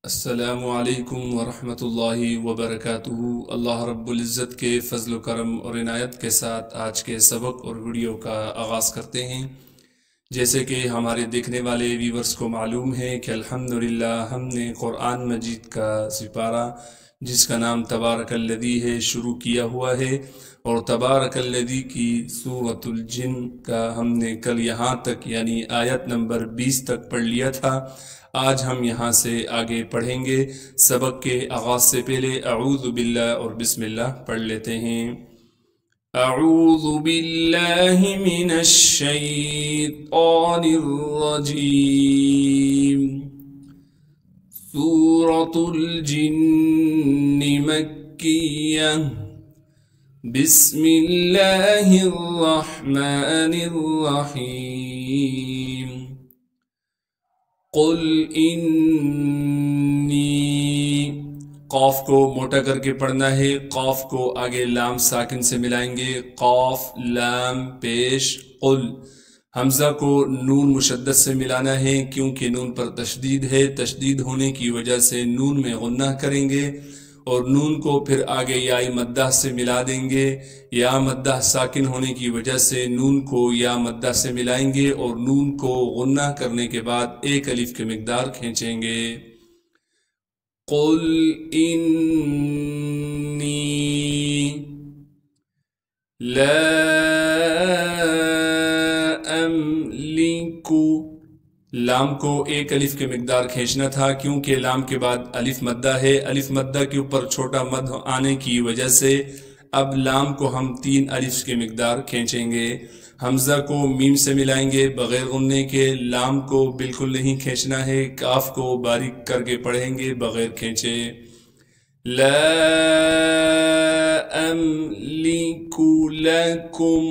السلام علیکم ورحمۃ اللہ وبرکاتہ۔ اللہ رب العزت کے فضل و کرم اور عنایت کے ساتھ آج کے سبق اور ویڈیو کا آغاز کرتے ہیں۔ جیسے کہ ہمارے دیکھنے والے ویورز کو معلوم ہے کہ الحمدللہ ہم نے قرآن مجید کا سپارہ جس کا نام تبارک الذی ہے شروع کیا ہوا ہے، اور تبارک الذی کی سورۃ الجن کا ہم نے کل یہاں تک یعنی آیت نمبر 20 تک پڑھ لیا تھا۔ آج ہم یہاں سے آگے پڑھیں گے۔ سبق کے آغاز سے پہلے اعوذ باللہ اور بسم اللہ پڑھ لیتے ہیں۔ اعوذ باللہ من الشیطان الرجیم۔ سورۃ الجن مکیہ۔ بسم اللہ الرحمن الرحیم۔ قل انی، قاف کو موٹا کر کے پڑھنا ہے، قاف کو آگے لام ساکن سے ملائیں گے، قاف لام پیش قل۔ حمزہ کو نون مشدد سے ملانا ہے کیونکہ نون پر تشدید ہے، تشدید ہونے کی وجہ سے نون میں غنہ کریں گے اور نون کو پھر آگے یا مدہ سے ملا دیں گے۔ یا مدہ ساکن ہونے کی وجہ سے نون کو یا مدہ سے ملائیں گے اور نون کو غنہ کرنے کے بعد ایک الف کی مقدار کھینچیں گے۔ قل انی لا املک، لام کو ایک الف کی مقدار کھینچنا تھا کیونکہ لام کے بعد الف مدہ ہے، الف مدہ کے اوپر چھوٹا مد آنے کی وجہ سے اب لام کو ہم 3 الف کی مقدار کھینچیں گے۔ حمزہ کو میم سے ملائیں گے بغیر غننے کے، لام کو بالکل نہیں کھینچنا ہے، کاف کو باریک کر کے پڑھیں گے بغیر کھینچے۔ لا املک لکم،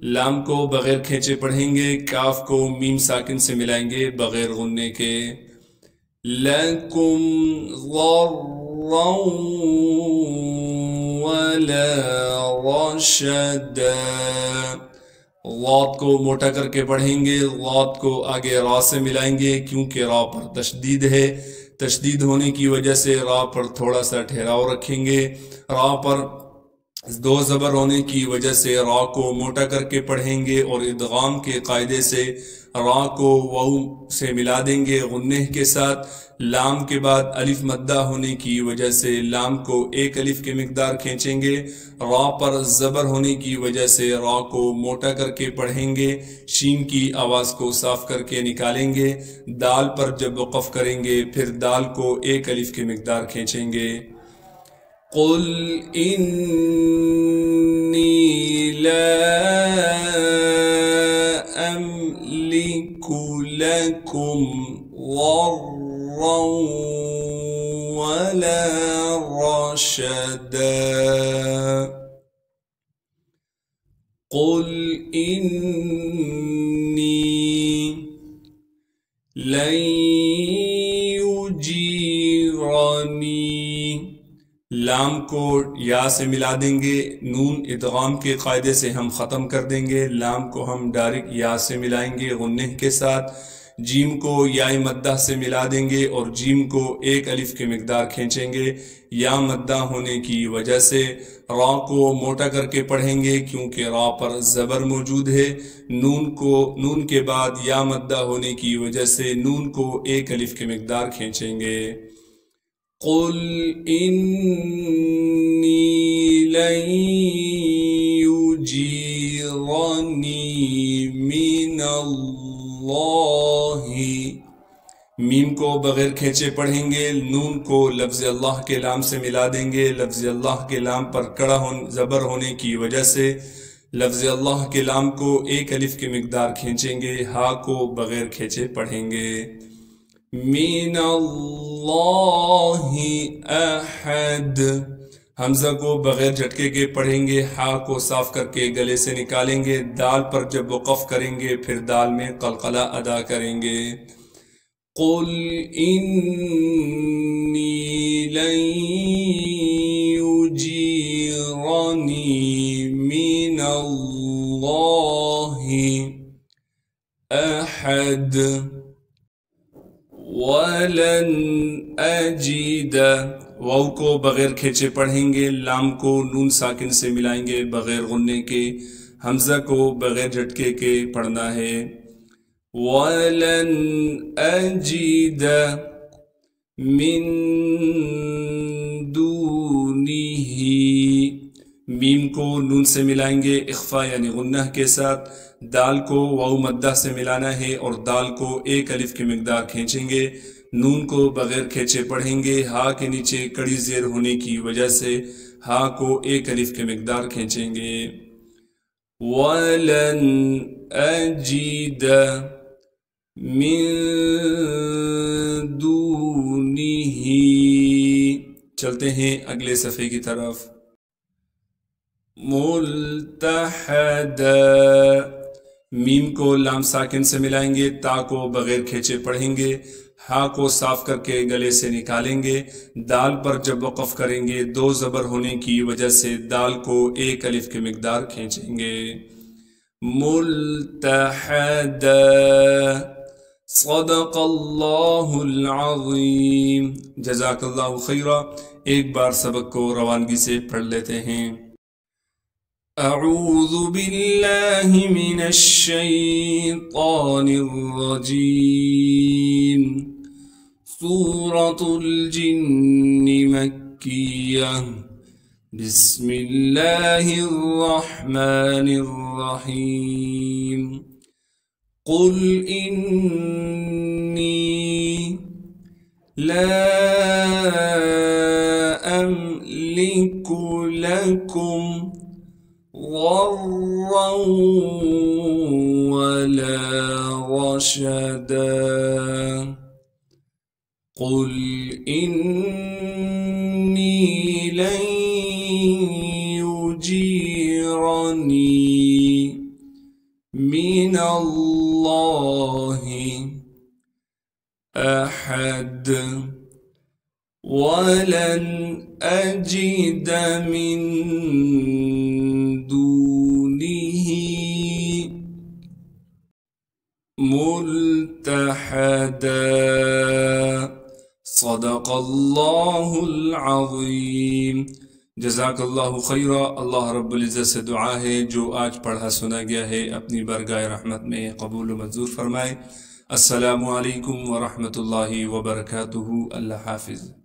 لام کو بغیر کھینچے پڑھیں گے، کاف کو میم ساکن سے ملائیں گے بغیر غننے کے۔ لکم ضرا ولا رشدا، غات کو موٹا کر کے پڑھیں گے، غات کو آگے را سے ملائیں گے کیونکہ را پر تشدید ہے، تشدید ہونے کی وجہ سے را پر تھوڑا سا ٹھہراؤ رکھیں گے۔ را پر 2 زبر ہونے کی وجہ سے را کو موٹا کر کے پڑھیں گے اور ادغام کے قاعدے سے را کو واو سے ملا دیں گے غنہ کے ساتھ۔ لام کے بعد الف مدہ ہونے کی وجہ سے لام کو 1 الف کی مقدار کھینچیں گے، را پر زبر ہونے کی وجہ سے را کو موٹا کر کے پڑھیں گے، شین کی آواز کو صاف کر کے نکالیں گے، دال پر جب وقف کریں گے پھر دال کو 1 الف کی مقدار کھینچیں گے۔ قل انی لا املک لکم ضرا ولا رشدا۔ قل انی لن یجیرنی، لام کو یا سے ملا دیں گے، نون ادغام کے قاعدے سے ہم ختم کر دیں گے، لام کو ہم ڈائریکٹ یا سے ملائیں گے غنہ کے ساتھ، جیم کو یا مدہ سے ملا دیں گے اور جیم کو 1 الف کی مقدار کھینچیں گے، یا مدہ ہونے کی وجہ سے را کو موٹا کر کے پڑھیں گے کیونکہ را پر زبر موجود ہے، نون کے بعد یا مدہ ہونے کی وجہ سے نون کو 1 الف کی مقدار کھینچیں گے۔ قل انی لن یجیرنی من اللہ، میم کو بغیر کھینچے پڑھیں گے، نون کو لفظ اللہ کے لام سے ملا دیں گے، لفظ اللہ کے لام پر کڑا زبر ہونے کی وجہ سے لفظ اللہ کے لام کو 1 الف کی مقدار کھینچیں گے، ہا کو بغیر کھینچے پڑھیں گے۔ من اللہ احد، حمزہ کو بغیر جھٹکے کے پڑھیں گے، ہا کو صاف کر کے گلے سے نکالیں گے، دال پر جب وقف کریں گے پھر دال میں قلقلہ ادا کریں گے۔ قل انی لن یجیرنی من اللہ أحد ولن أجد واو کو بغیر کھینچے پڑھیں گے، لام کو نون ساکن سے ملائیں گے بغیر غننے کے، حمزہ کو بغیر جھٹکے کے پڑھنا ہے۔ وَلَنْ أَجِدَ مِن دُونِهِ میم کو نون سے ملائیں گے اخفا یعنی غنہ کے ساتھ، دال کو واو مدہ سے ملانا ہے اور دال کو ایک الف کی مقدار کھینچیں گے، نون کو بغیر کھینچے پڑھیں گے، ہا کے نیچے کڑی زیر ہونے کی وجہ سے ہا کو ایک الف کی مقدار کھینچیں گے۔ وَلَنْ أَجِدَ مِن دُونِهِ چلتے ہیں اگلے صفحے کی طرف۔ ملتحدا میم کو لام ساکن سے ملائیں گے، تا کو بغیر کھینچے پڑھیں گے، ہا کو صاف کر کے گلے سے نکالیں گے، دال پر جب وقف کریں گے دو زبر ہونے کی وجہ سے دال کو ایک الف کی مقدار کھینچیں گے۔ ملتحدا صدق اللہ العظیم۔ جزاک اللہ خیرہ۔ ایک بار سبق کو روانگی سے پڑھ لیتے ہیں۔ اعوذ باللہ من الشیطان الرجیم۔ سورة الجن مکیہ۔ بسم اللہ الرحمن الرحیم۔ قل انی لا املک لکم ضرا ولا رشدا۔ قل انی لن يجيرني من الله أحد ولن أجد من دونه ملتحدا۔ صدق اللہ العظیم۔ جزاک اللہ خیرہ۔ اللہ رب العزت سے دعا ہے جو آج پڑھا سنا گیا ہے اپنی برگاہ رحمت میں قبول و منظور فرمائے۔ السلام علیکم ورحمۃ اللہ وبرکاتہ۔ اللہ حافظ۔